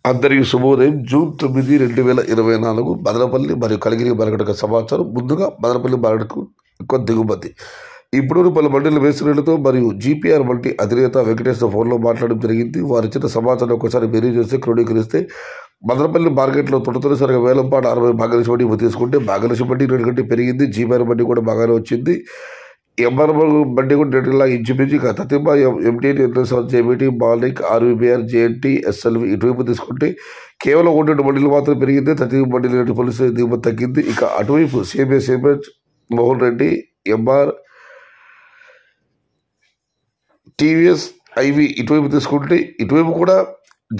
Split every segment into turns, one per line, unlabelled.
అందరికీ శుభోదయం. జూన్ 9, 2024 మదనపల్లి మరియు కలిగిరి మార్కెట్ సమాచారం. ముందుగా మదనపల్లి మార్కెట్కు ఎక్కువ దిగుమతి. ఇప్పుడు పలు మండీలు వేసినట్లతో మరియు జీపీఆర్ వంటి అధినేత వెంకటేశ్వర ఫోన్లో మాట్లాడడం జరిగింది. వారిచ్చిన సమాచారం ఒకసారి బెరీ చేస్తే క్రోడీకరిస్తే మదనపల్లి మార్కెట్లో తొలిసారిగా వేలంపాట 60 భాగలక్ష్మి వడ్డీ తీసుకుంటే భాగలక్ష్మి వడ్డీ 2 గంటలు పెరిగింది. జీపీఆర్ వడ్డీ కూడా బాగానే వచ్చింది. ఎంఆర్ బండి కూడా రేటులా ఇంచుమించు తతింబ ఎంటీఎన్ జేబీటీ బాలిక్ ఆర్వీబీఆర్ జేఎన్టీ ఎస్ఎల్వి ఇటువైపు తీసుకుంటే కేవలం 1-2 బండిలు మాత్రం పెరిగింది. తతింబ బండి రేటు పోలీసు దిగుమతి తగ్గింది. ఇక అటువైపు సిఎంహెచ్ మోహన్ రెడ్డి ఎంఆర్ టీవీఎస్ ఐవి ఇటువైపు తీసుకుంటే ఇటువైపు కూడా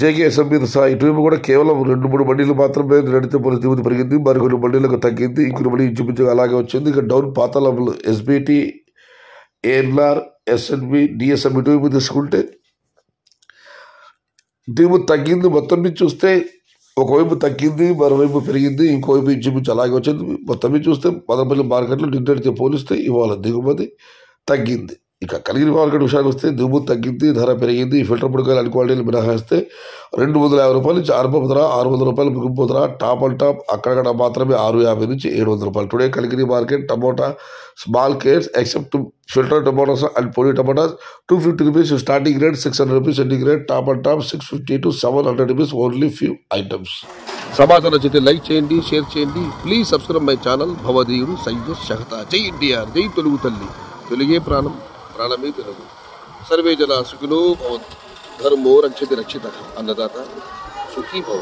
జేకేఎస్ఎంబీ సహా ఇటువైపు కూడా కేవలం 2-3 బండిలు మాత్రమే నడితే పోలీసు దిగుమతి పెరిగింది. మరికొన్ని బండిలకు తగ్గింది. ఇంకొన్ని బండి ఇంచుమించుగా అలాగే వచ్చింది. ఇక డౌన్ పాతాళంలో ఎస్బీటీ ఏఎన్ఆర్ ఎస్ఎన్బి డిఎస్ఎం ఇటువైపు తీసుకుంటే దిగుమతి తగ్గింది. మొత్తం మీద చూస్తే ఒకవైపు తగ్గింది, మరోవైపు పెరిగింది, ఇంకోవైపు ఇంచుమించు అలాగే వచ్చింది. మొత్తం మీద చూస్తే మదనపల్లి మార్కెట్లో నిన్నటితో పోలిస్తే ఇవాళ దిగుమతి తగ్గింది. ఇక కలిగిరి మార్కెట్ విషయానికి వస్తే దిగుమతి తగ్గింది, ధర పెరిగింది. ఫిల్టర్ పొడికాయలు అన్ని క్వాలిటీలు మినహాయిస్తే 250 రూపాయల నుంచి ఆరంభ ధర, 600 రూపాయలు ముగింపు ధర, టాప్ అండ్ టాప్ అక్కడక్కడ మాత్రమే 650 నుంచి 700 రూపాయలు. Today Kaligiri market tomato small cares except filter tomatoes and పొడి tomatoes 250 rupees starting rate, 600 rupees ending rate, top and top 650 to 700 rupees only few items. సమాచారం నచ్చితే లైక్ చేయండి, షేర్ చేయండి. Please subscribe my channel. భవదీయుడు సయ్యద్ షహతా. జై ఎన్టీఆర్, జై తెలుగు తల్లి. తెలుగే ప్రాణం, ప్రాణమే తెలుగు. సర్వే జన సుఖినో భవంతు. ధర్మో రక్షతి రక్షితః. అన్నదాత సుఖీ భవ.